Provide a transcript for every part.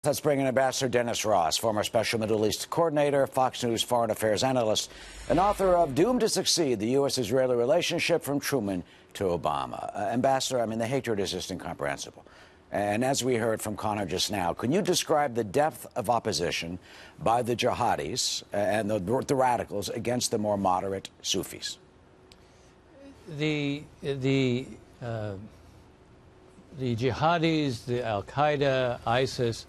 Let's bring in Ambassador Dennis Ross, former Special Middle East Coordinator, Fox News Foreign Affairs Analyst, and author of Doomed to Succeed, the U.S.-Israeli Relationship from Truman to Obama. Ambassador, I mean, the hatred is just incomprehensible. And as we heard from Connor just now, can you describe the depth of opposition by the jihadis and the radicals against the more moderate Sufis? The jihadis, the Al-Qaeda, ISIS,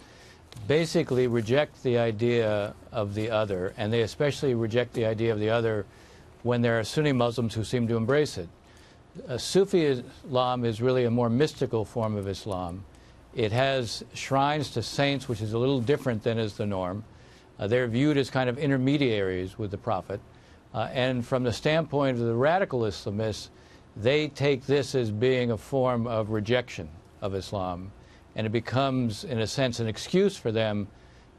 basically reject the idea of the other, and they especially reject the idea of the other when there are Sunni Muslims who seem to embrace it. Sufi Islam is really a more mystical form of Islam. It has shrines to saints, which is a little different than is the norm. They're viewed as kind of intermediaries with the Prophet. And from the standpoint of the radical Islamists, they take this as being a form of rejection of Islam. And it becomes, in a sense, an excuse for them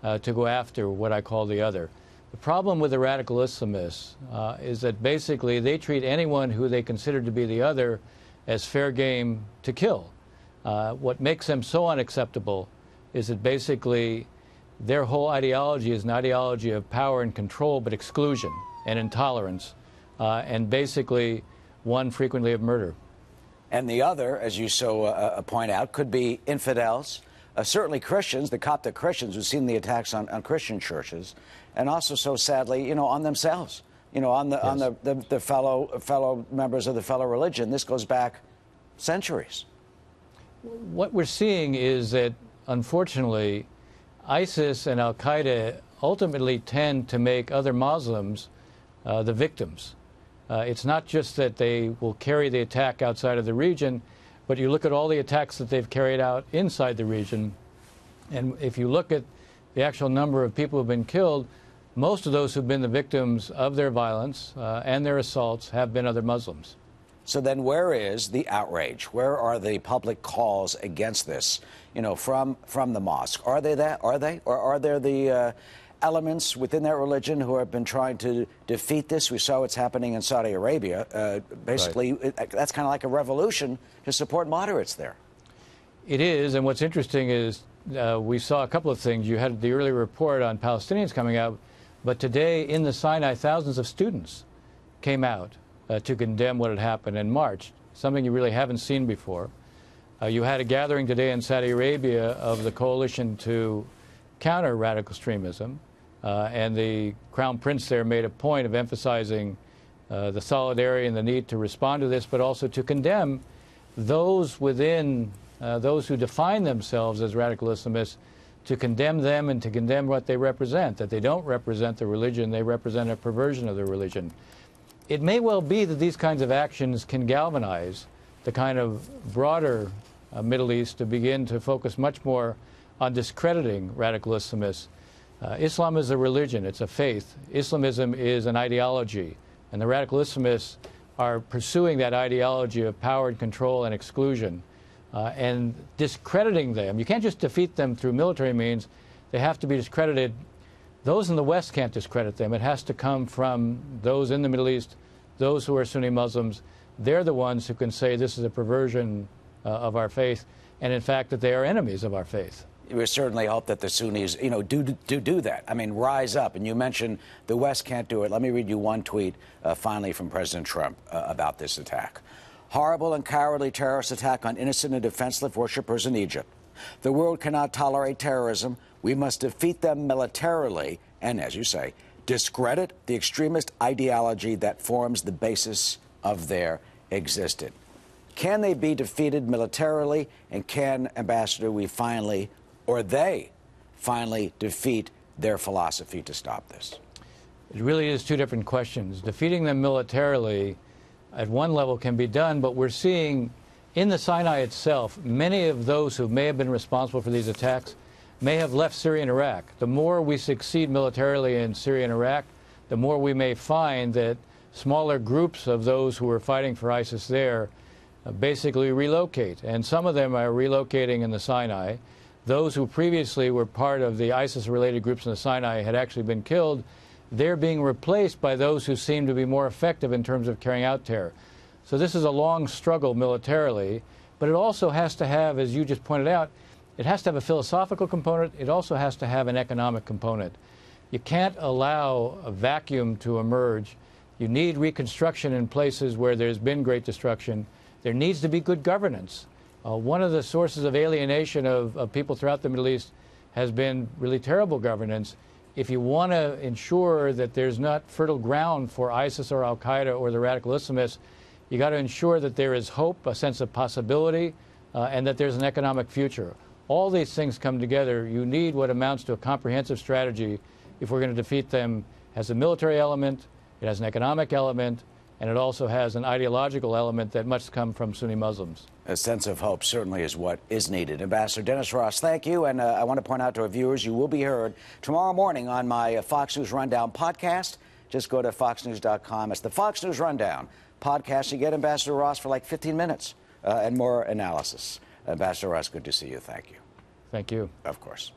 to go after what I call the other. The problem with the radical Islamists is that basically they treat anyone who they consider to be the other as fair game to kill. What makes them so unacceptable is that basically their whole ideology is an ideology of power and control, but exclusion and intolerance, and basically one frequently of murder. And the other, as you so point out, could be infidels, certainly Christians, the Coptic Christians who've seen the attacks on Christian churches, and also, so sadly, on themselves, on the fellow members of the fellow religion. This goes back centuries. What we're seeing is that, unfortunately, ISIS and Al-Qaeda ultimately tend to make other Muslims the victims. It's not just that they will carry the attack outside of the region, but you look at all the attacks that they've carried out inside the region, and if you look at the actual number of people who've been killed, most of those who've been the victims of their violence and their assaults have been other Muslims. So then where is the outrage? Where are the public calls against this, from the mosque? Are they that? Are they? Or are there the elements within that religion who have been trying to defeat this? We saw what's happening in Saudi Arabia. Basically, right. That's kind of like a revolution to support moderates there. It is, and what's interesting is we saw a couple of things. You had the early report on Palestinians coming out, but today in the Sinai, thousands of students came out to condemn what had happened and marched, something you really haven't seen before. You had a gathering today in Saudi Arabia of the coalition to counter radical extremism, and the Crown Prince there made a point of emphasizing the solidarity and the need to respond to this, but also to condemn those within, those who define themselves as radical Islamists, to condemn them and to condemn what they represent, that they don't represent the religion, they represent a perversion of the religion. It may well be that these kinds of actions can galvanize the kind of broader Middle East to begin to focus much more on discrediting radical Islamists. Islam is a religion, it's a faith. Islamism is an ideology, and the radical Islamists are pursuing that ideology of power and control and exclusion, and discrediting them. You can't just defeat them through military means. They have to be discredited. Those in the West can't discredit them. It has to come from those in the Middle East, those who are Sunni Muslims. They're the ones who can say this is a perversion of our faith, and in fact that they are enemies of our faith. We certainly hope that the Sunnis, do that. I mean, rise up. And you mentioned the West can't do it. Let me read you one tweet, finally, from President Trump about this attack. Horrible and cowardly terrorist attack on innocent and defenseless worshippers in Egypt. The world cannot tolerate terrorism. We must defeat them militarily and, as you say, discredit the extremist ideology that forms the basis of their existence. Can they be defeated militarily? And can, Ambassador, they finally defeat their philosophy to stop this? It really is two different questions. Defeating them militarily at one level can be done, but we're seeing in the Sinai itself, many of those who may have been responsible for these attacks may have left Syria and Iraq. The more we succeed militarily in Syria and Iraq, the more we may find that smaller groups of those who are fighting for ISIS there basically relocate. And some of them are relocating in the Sinai. Those who previously were part of the ISIS-related groups in the Sinai had actually been killed. They're being replaced by those who seem to be more effective in terms of carrying out terror. So this is a long struggle militarily, but it also has to have, as you just pointed out, It has to have a philosophical component. It also has to have an economic component. You can't allow a vacuum to emerge. You need reconstruction in places where there's been great destruction. There needs to be good governance. One of the sources of alienation of people throughout the Middle East has been really terrible governance. If you want to ensure that there's not fertile ground for ISIS or Al-Qaeda or the radical Islamists, you got to ensure that there is hope, a sense of possibility, and that there's an economic future. All these things come together. You need what amounts to a comprehensive strategy if we're going to defeat them. It has a military element, it has an economic element, and it also has an ideological element that must come from Sunni Muslims. A sense of hope certainly is what is needed. Ambassador Dennis Ross, thank you. And I want to point out to our viewers, you will be heard tomorrow morning on my Fox News Rundown podcast. Just go to foxnews.com. It's the Fox News Rundown podcast. You get Ambassador Ross for like 15 minutes and more analysis. Ambassador Ross, good to see you. Thank you. Thank you. Of course.